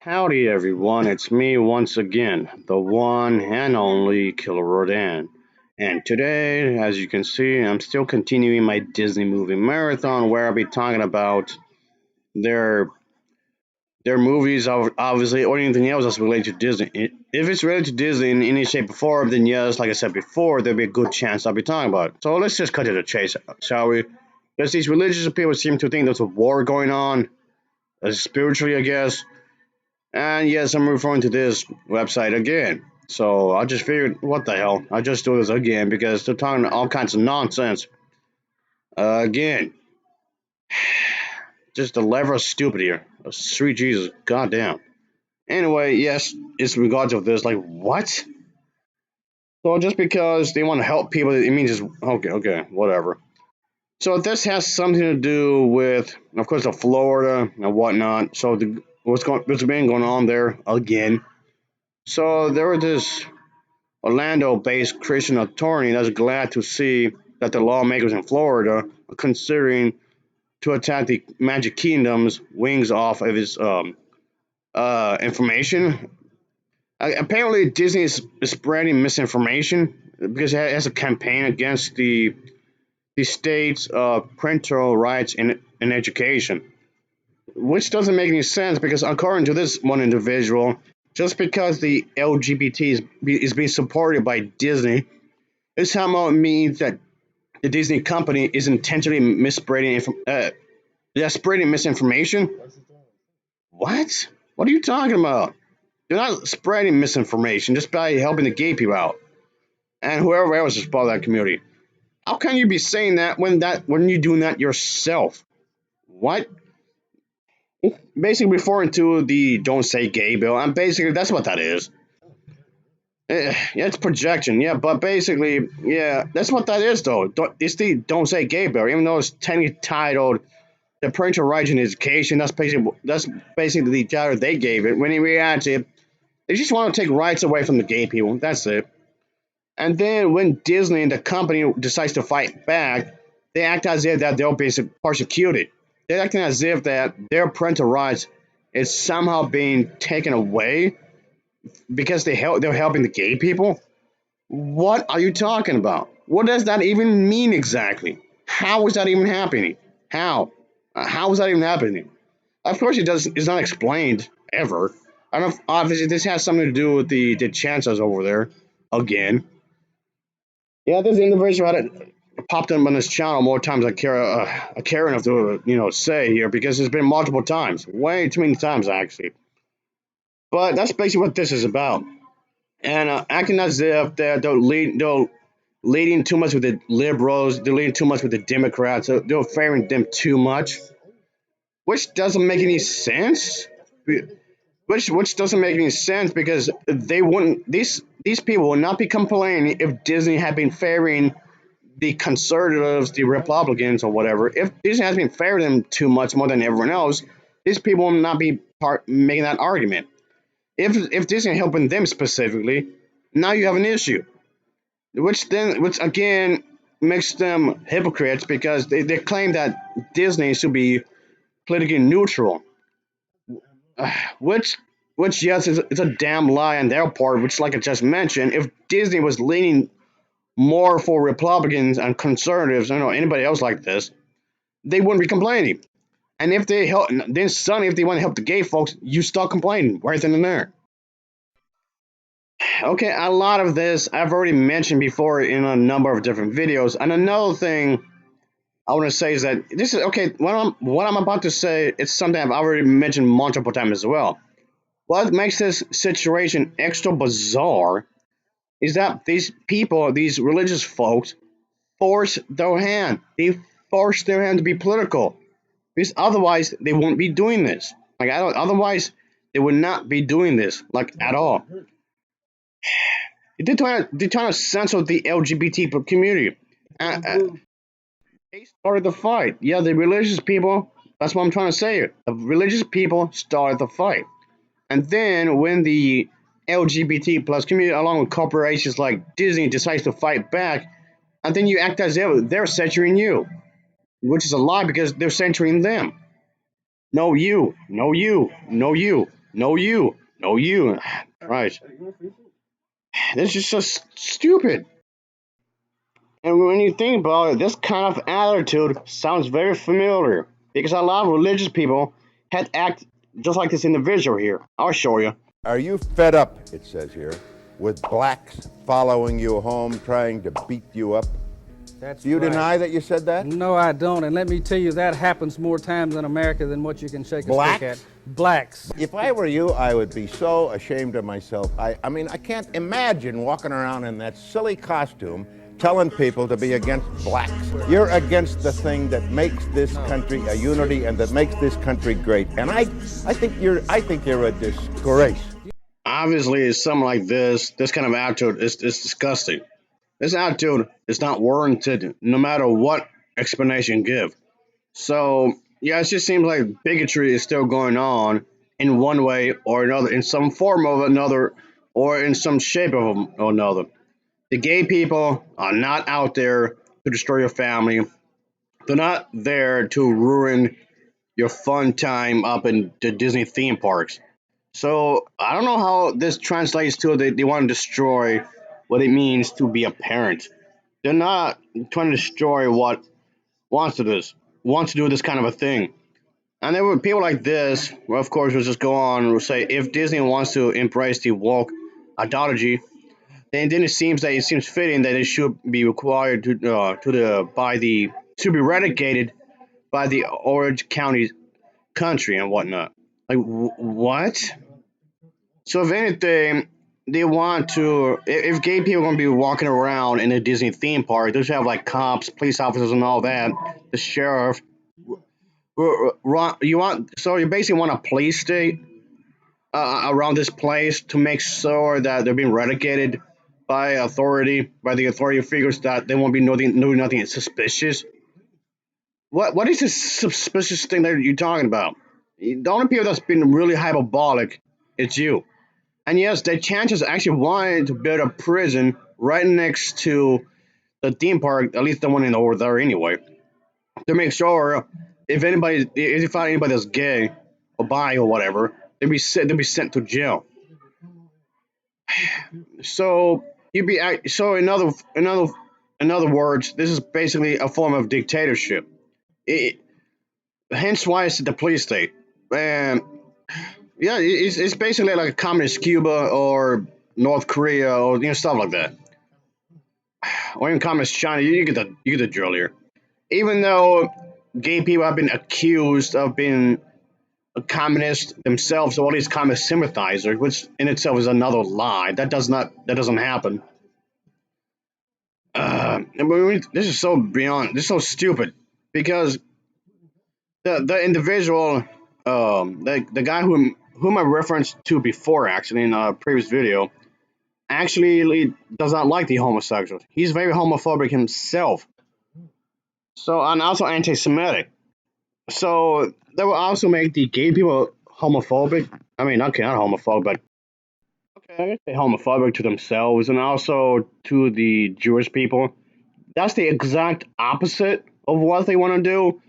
Howdy everyone, it's me once again, the one and only Killer Rodan. And today, as you can see, I'm still continuing my Disney movie marathon where I'll be talking about their their movies, obviously, or anything else that's related to Disney. If it's related to Disney in any shape or form, then yes, like I said before, there'll be a good chance I'll be talking about it. So let's just cut to the chase, shall we? Because these religious people seem to think there's a war going on, spiritually, I guess. And yes, I'm referring to this website again. So I just figured, what the hell? I just do this again because they're talking all kinds of nonsense. Again, just the level of stupid here. Sweet Jesus, goddamn. Anyway, yes, it's regards of this. Like, what? So just because they want to help people, it means just okay, whatever. So this has something to do with, of course, the Florida and whatnot. So what's been going on there again? So there was this Orlando based Christian attorney that's glad to see that the lawmakers in Florida are considering to attack the Magic Kingdom's wings off of its information. Apparently, Disney is spreading misinformation because it has a campaign against the state's parental rights in education, which doesn't make any sense because according to this one individual, just because the LGBT is being supported by Disney, it somehow means that the Disney company is intentionally spreading misinformation. What? What are you talking about? They're not spreading misinformation just by helping the gay people out and whoever else is part of that community. How can you be saying that when you're doing that yourself? What? It's basically referring to the "Don't Say Gay" bill, and basically that's what that is. Yeah, it's projection. Yeah, but basically, yeah, that's what that is, though. It's the "Don't Say Gay" bill, even though it's technically titled the parental rights in education. That's basically the title they gave it. When in reality, they just want to take rights away from the gay people. That's it. And then when Disney and the company decides to fight back, they act as if that they're being persecuted. They're acting as if that their parental rights is somehow being taken away because they're helping the gay people. What are you talking about? What does that even mean exactly? How is that even happening? How? How is that even happening? Of course, it does. It's not explained ever. I don't know. Obviously, this has something to do with the chances over there. Again, yeah, this individual had it popped up on this channel more times I care enough to say here because it's been multiple times, way too many times actually. But that's basically what this is about. And acting as if they're leading too much with the liberals, they're leading too much with the Democrats, they're favoring them too much, which doesn't make any sense. Which doesn't make any sense because they wouldn't these people would not be complaining if Disney had been favoring the conservatives, the Republicans, or whatever. If Disney has been favoring them too much more than everyone else, these people will not be making that argument. If Disney helping them specifically, now you have an issue, which again makes them hypocrites because they claim that Disney should be politically neutral, which yes is a damn lie on their part. Which, like I just mentioned, if Disney was leaning more for Republicans and conservatives, anybody else like this, they wouldn't be complaining. And if they help, then suddenly if they want to help the gay folks, you start complaining right then and there. Okay, a lot of this I've already mentioned before in a number of different videos. And another thing I want to say is that this is okay. What I'm about to say, it's something I've already mentioned multiple times as well. What makes this situation extra bizarre is that these people, these religious folks, force their hand. They force their hand to be political because otherwise they won't be doing this. Like I don't. Otherwise, they would not be doing this like at all. They're trying to censor the LGBT community. They started the fight. Yeah, the religious people. That's what I'm trying to say. The religious people started the fight, and then when the LGBT plus community, along with corporations like Disney, decides to fight back, and then you act as if they're censoring you, which is a lie because they're censoring them. No, you, no, you, no, you. No you. No you. Right. This is just stupid. And when you think about it, this kind of attitude sounds very familiar because a lot of religious people had act just like this individual here. I'll show you. Are you fed up, it says here, with blacks following you home, trying to beat you up? That's Do you right. deny that you said that? No, I don't. And let me tell you, that happens more times in America than what you can shake a Blacks? stick at. Blacks. If I were you, I would be so ashamed of myself. I mean, I can't imagine walking around in that silly costume telling people to be against blacks. You're against the thing that makes this country a unity and that makes this country great. And I think you're a disgrace. Obviously, something like this kind of attitude is disgusting. This attitude is not warranted no matter what explanation you give. So, yeah, it just seems like bigotry is still going on in one way or another, in some form of another, or in some shape of another. The gay people are not out there to destroy your family. They're not there to ruin your fun time up in the Disney theme parks. So I don't know how this translates to they want to destroy what it means to be a parent. They're not trying to destroy what wants to do this kind of a thing. And there were people like this, well, of course, will just go on and say if Disney wants to embrace the woke ideology, then it seems fitting that it should be required to be eradicated by the Orange County country and whatnot. Like what? So if anything, they want to. If gay people are going to be walking around in a Disney theme park, they should have like cops, police officers, and all that. The sheriff. You want so you basically want a police state around this place to make sure that they're being relegated by the authority figures that they won't be doing nothing suspicious. What is this suspicious thing that you're talking about? The only people that's been really hyperbolic, it's you. And yes, the chances actually wanted to build a prison right next to the theme park, at least the one in over there anyway, to make sure if you find anybody that's gay or bi or whatever, they'd be sent to jail. So you'd be so in other words, this is basically a form of dictatorship. It, hence why it's the police state. And yeah, it's basically like a communist Cuba or North Korea or stuff like that, or even communist China. You get the drill here. Even though gay people have been accused of being a communist themselves, or at least communist sympathizers, which in itself is another lie. That doesn't happen. This is so beyond. This is so stupid because the individual, the guy whom I referenced to before, actually in a previous video, actually does not like the homosexuals. He's very homophobic himself. So and also anti-Semitic. So that will also make the gay people homophobic. I mean, okay, not homophobic, but okay, I guess they're homophobic to themselves and also to the Jewish people. That's the exact opposite of what they want to do.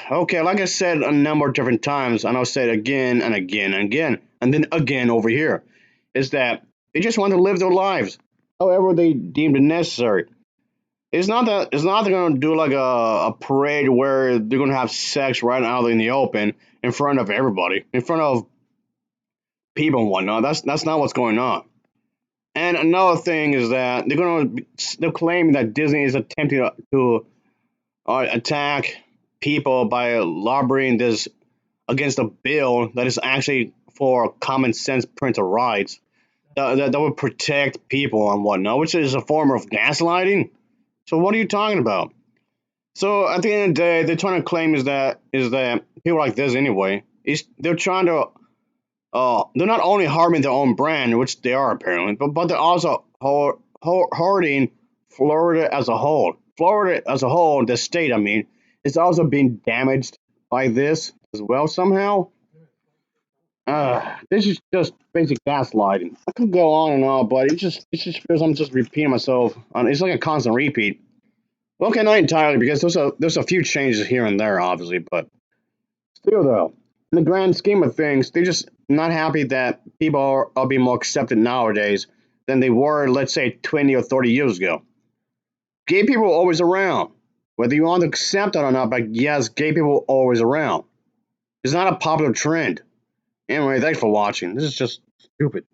Okay, like I said a number of different times, and I'll say it again and again and again, and then again over here, is that they just want to live their lives however they deemed it necessary. It's not they're gonna do like a parade where they're gonna have sex right out in the open in front of everybody, in front of people and whatnot. That's not what's going on. And another thing is that they're claiming that Disney is attempting to attack people by lobbying this against a bill that is actually for common sense parental rights that would protect people and whatnot, which is a form of gaslighting. So what are you talking about? So at the end of the day, they're trying to claim is that people like this anyway. They're trying to they're not only harming their own brand, which they are apparently, but they're also hurting Florida as a whole. Florida as a whole, the state, I mean, is also being damaged by this as well somehow. This is just basic gaslighting. I could go on and on, but it just feels I'm just repeating myself. It's like a constant repeat. Okay, not entirely because there's a few changes here and there, obviously, but still though. In the grand scheme of things, they're just not happy that people are being more accepted nowadays than they were, let's say, 20 or 30 years ago. Gay people are always around, whether you want to accept it or not, but yes, gay people are always around. It's not a popular trend. Anyway, thanks for watching. This is just stupid.